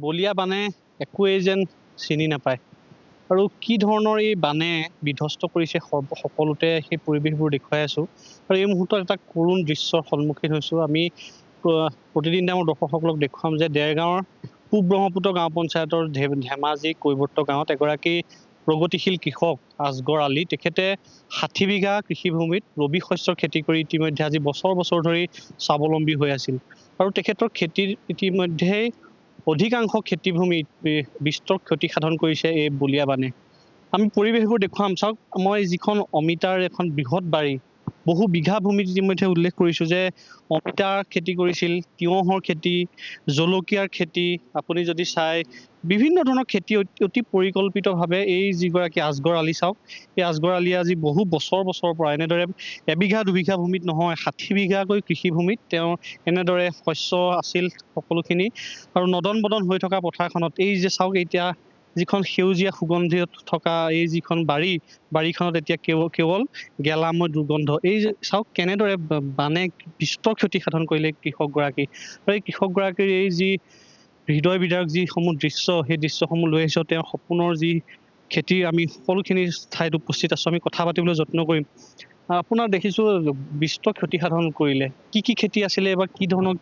বলীয়া বানে একোৱেই যেন চিনি নাপায় আৰু কি ধৰণৰ এই বানে বিধ্বস্ত কৰিছে সকলোতে সেই পৰিৱেশবোৰ দেখুৱাই আছোঁ আৰু এই মুহূৰ্তত এটা কৰুণ দৃশ্যৰ সন্মুখীন হৈছোঁ। আমি প্ৰতিদিনে আমাৰ দৰ্শকসকলক দেখুৱাম যে দেৰগাঁৱৰ পূব ব্ৰহ্মপুত্ৰ গাঁও পঞ্চায়তৰ ধেমাজি কৈৱৰ্ত গাঁৱত এগৰাকী প্ৰগতিশীল কৃষক আজগৰ আলী, তেখেতে ৬০ বিঘা কৃষিভূমিত ৰবি শস্যৰ খেতি কৰি ইতিমধ্যে আজি বছৰ বছৰ ধৰি স্বাৱলম্বী হৈ আছিল আৰু তেখেতৰ খেতিৰ ইতিমধ্যেই অধিকাংশ খেতিভূমি বিস্তৰ ক্ষতি সাধন কৰিছে এই বলীয়া বানে। আমি পৰিৱেশবোৰ দেখুৱাম। চাওক, মই যিখন অমিতাৰ এখন বৃহৎ বাৰী, বহু বিঘা ভূমিত ইতিমধ্যে উল্লেখ কৰিছোঁ যে অমিতাৰ খেতি কৰিছিল, তিয়ঁহৰ খেতি, জলকীয়াৰ খেতি, আপুনি যদি চাই বিভিন্ন ধৰণৰ খেতি অতি পৰিকল্পিতভাৱে এই যিগৰাকী আজগৰ আলী, চাওক এই আজগৰ আলীয়ে আজি বহু বছৰৰ পৰা এনেদৰে এবিঘা দুবিঘা ভূমিত নহয় ৬০ বিঘাকৈ কৃষিভূমিত তেওঁ এনেদৰে শস্য আছিল সকলোখিনি আৰু নদন বদন হৈ থকা পথাৰখনত এই যে চাওক, এতিয়া যিখন সেউজীয়া সুগন্ধি থকা এই যিখন বাৰীখনত এতিয়া কেৱল গেলাময় দুৰ্গন্ধ। এই চাওক কেনেদৰে বানে বিস্তৰ ক্ষতি সাধন কৰিলে কৃষকগৰাকী আৰু এই কৃষকগৰাকীৰ এই যি হৃদয় বিদাৰক যিসমূহ দৃশ্য, সেই দৃশ্যসমূহ লৈ আহিছোঁ। তেওঁৰ সপোনৰ যি খেতিৰ আমি সকলোখিনি ঠাইত উপস্থিত আছোঁ, আমি কথা পাতিবলৈ যত্ন কৰিম। আপোনাৰ দেখিছোঁ বিস্তৰ ক্ষতি সাধন কৰিলে, কি খেতি আছিলে বা কি ধৰণৰ?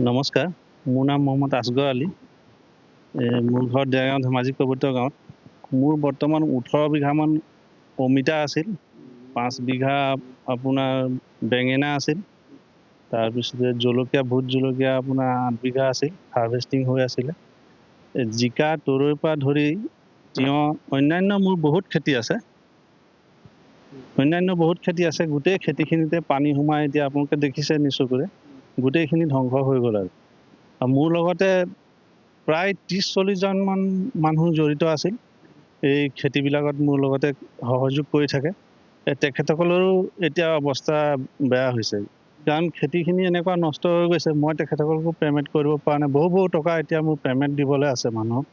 নমস্কাৰ, মোৰ নাম মহম্মদ আছগৰ আলী। মোৰ ঘৰ দেৰগাঁও ধেমাজি কৈৱৰ্ত গাঁৱত। মোৰ বৰ্তমান 18 বিঘামান অমিতা আছিল, 5 বিঘা আপোনাৰ বেঙেনা আছিল, তাৰপিছতে জলকীয়া, ভোট জলকীয়া আপোনাৰ 8 বিঘা আছিল, হাৰ্ভেষ্টিং হৈ আছিলে। জিকা, তৰৈৰ পৰা ধৰি তিয়ঁহ, অন্যান্য মোৰ বহুত খেতি আছে। গোটেই খেতিখিনিতে পানী সোমাই এতিয়া আপোনালোকে দেখিছে নিশ্চয়কৈ গোটেইখিনি ধ্বংস হৈ গ'ল আৰু মোৰ লগতে প্ৰায় 30-40 জনমান মানুহ জড়িত আছিল এই খেতিবিলাকত, মোৰ লগতে সহযোগ কৰি থাকে। তেখেতসকলৰো এতিয়া অৱস্থা বেয়া হৈছে, কাৰণ খেতিখিনি এনেকুৱা নষ্ট হৈ গৈছে। মই তেখেতসকলকো পে'মেণ্ট কৰিব পৰা নাই, বহু টকা এতিয়া মোৰ পে'মেণ্ট দিবলৈ আছে মানুহক।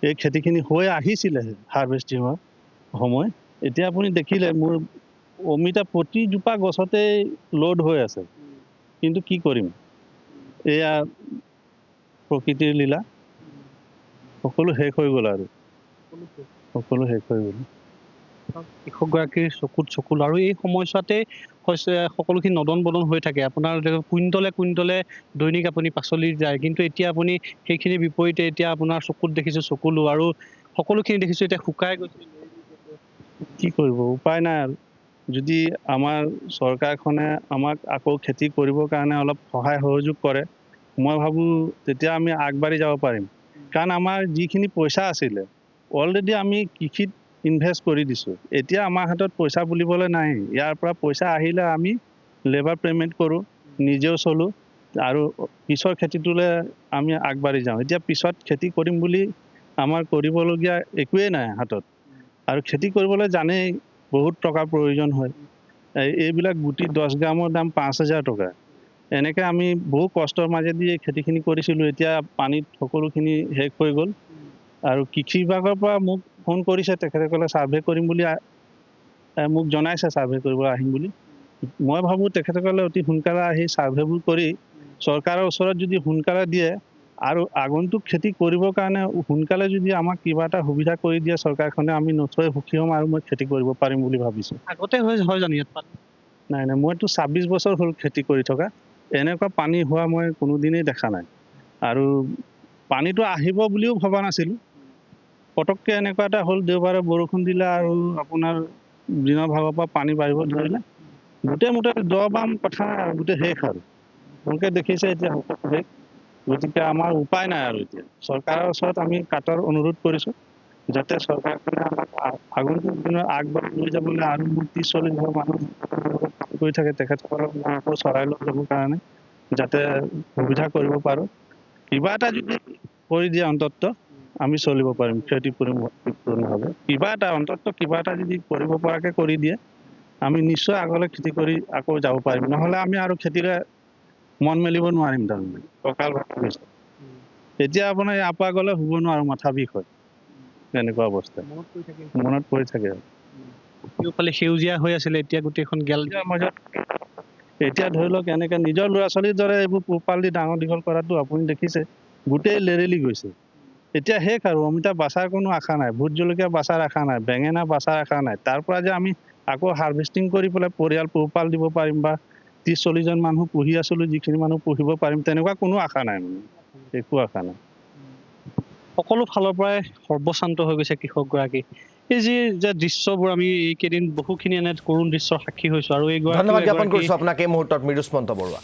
এই খেতিখিনি হৈ আহিছিলেহে হাৰ্ভেষ্টিঙৰ সময়। এতিয়া আপুনি দেখিলে মোৰ অমিতা প্ৰতিজোপা গছতেই লোড হৈ আছে, কিন্তু কি কৰিম, এয়া প্ৰকৃতিৰ লীলা। সকলো শেষ হৈ গ'ল আৰু সকলো শেষ হৈ গ'ল। কৃষকগৰাকীৰ চকুত আৰু এই সময়ছোৱাতে সকলোখিনি নদন বদন হৈ থাকে। আপোনাৰ কুইণ্টলে দৈনিক আপুনি পাচলি যায়, কিন্তু এতিয়া আপুনি সেইখিনিৰ বিপৰীতে এতিয়া আপোনাৰ চকুত দেখিছোঁ চকুলো আৰু সকলোখিনি দেখিছোঁ এতিয়া শুকাই গৈছে। কি কৰিব, উপায় নাই আৰু। যদি আমাৰ চৰকাৰখনে আমাক আকৌ খেতি কৰিবৰ কাৰণে অলপ সহায় সহযোগ কৰে, মই ভাবোঁ তেতিয়া আমি আগবাঢ়ি যাব পাৰিম। কাৰণ আমাৰ যিখিনি পইচা আছিলে অলৰেডি আমি কৃষিত ইনভেষ্ট কৰি দিছোঁ। এতিয়া আমাৰ হাতত পইচা বুলিবলৈ নাই। ইয়াৰ পৰা পইচা আহিলে আমি লেবাৰ পে'মেণ্ট কৰোঁ, নিজেও চলোঁ আৰু পিছৰ খেতিটোলৈ আমি আগবাঢ়ি যাওঁ। এতিয়া পিছত খেতি কৰিম বুলি আমাৰ কৰিবলগীয়া একোৱেই নাই হাতত, আৰু খেতি কৰিবলৈ জানেই বহুত টকাৰ প্ৰয়োজন হয়। এইবিলাক গুটি 10 গ্ৰামৰ দাম 5,000 টকা। এনেকৈ আমি বহু কষ্টৰ মাজেদি এই খেতিখিনি কৰিছিলোঁ। এতিয়া পানীত সকলোখিনি শেষ হৈ গ'ল আৰু কৃষি বিভাগৰ পৰা মোক ফোন কৰিছে, তেখেতসকলে ছাৰ্ভে কৰিম বুলি মোক জনাইছে, ছাৰ্ভে কৰিব আহিম বুলি। মই ভাবোঁ তেখেতসকলে অতি সোনকালে আহি ছাৰ্ভেবোৰ কৰি চৰকাৰৰ ওচৰত যদি সোনকালে দিয়ে আৰু আগন্তুক খেতি কৰিবৰ কাৰণে সোনকালে যদি আমাক কিবা এটা সুবিধা কৰি দিয়ে চৰকাৰখনে, আমি নথৈ সুখী হ'ম আৰু মই খেতি কৰিব পাৰিম বুলি ভাবিছোঁ। আগতে হয় জানো ইয়াত পানী? নাই, মইতো 26 বছৰ হ'ল খেতি কৰি থকা। এনেকুৱা পানী হোৱা মই কোনোদিনেই দেখা নাই, আৰু পানীটো আহিব বুলিও ভবা নাছিলোঁ। পটককৈ এনেকুৱা এটা হ'ল, দেওবাৰে বৰষুণ দিলে আৰু আপোনাৰ দিনৰ ভাগৰ পৰা পানী বাঢ়িব ধৰিলে, গোটেই দ বাম কথা গোটেই শেষ আৰু আপোনালোকে দেখিছে এতিয়া সকলো শেষ। গতিকে আমাৰ উপায় নাই আৰু এতিয়া চৰকাৰৰ ওচৰত আমি কাতৰ অনুৰোধ কৰিছোঁ, যাতে চৰকাৰখনে আমাক আগন্তুক দিনত আগবাঢ়ি লৈ যাবলৈ আৰু মোৰ 30-40 ঘৰ মানুহ কৰি থাকে, তেখেতসকলক আকৌ চৰাই লৈ যাবৰ কাৰণে যাতে সুবিধা কৰিব পাৰোঁ। কিবা এটা যদি কৰি দিয়ে অন্ততঃ আমি চলিব পাৰিম ক্ষতিপূৰণভাৱে। কিবা এটা যদি কৰিব পৰাকৈ কৰি দিয়ে, আমি নিশ্চয় আগলৈ খেতি কৰি আকৌ যাব পাৰিম। নহ'লে আমি আৰু খেতিৰে মন মেলিব নোৱাৰিম। তাৰমানে কঁকাল ভাঙি গৈছে। এতিয়া আপোনাৰ ইয়াৰ পৰা গ'লে শুব নোৱাৰোঁ, মাথা বিষ হয়, তেনেকুৱা অৱস্থা মনত পৰি থাকে। কেউফালে সেউজীয়া হৈ আছিলে, এতিয়া গোটেইখন মাজত এতিয়া ধৰি লওক এনেকৈ নিজৰ ল'ৰা ছোৱালীৰ দৰে এইবোৰ পোহপাল দি ডাঙৰ দীঘল কৰাটো আপুনি দেখিছে গোটেই লেৰেলি গৈছে। এতিয়া শেষ আৰু অমিতা বাচাৰ কোনো আশা নাই, ভোট জলকীয়া বাচাৰ আশা নাই, বেঙেনা বাচাৰ আশা নাই। তাৰ পৰা যে আমি আকৌ হাৰ্ভেষ্টিং কৰি পেলাই পৰিয়াল পোহপাল দিব পাৰিম বা 30-40 জন মানুহ পুহি আছিলোঁ, যিখিনি মানুহ পুহিব পাৰিম, তেনেকুৱা কোনো আশা নাই, মানে একো আশা নাই। সকলো ফালৰ পৰাই সৰ্বশান্ত হৈ গৈছে কৃষকগৰাকী। এই যে দৃশ্যবোৰ আমি এইকেইদিন বহুখিনি এনে কৰুণ দৃশ্যৰ সাক্ষী হৈছোঁ আৰু ধন্যবাদ জ্ঞাপন এইগৰাকী কৰিছোঁ আপোনাক এই মুহূৰ্তত মৃদুস্মন্ত বৰুৱা।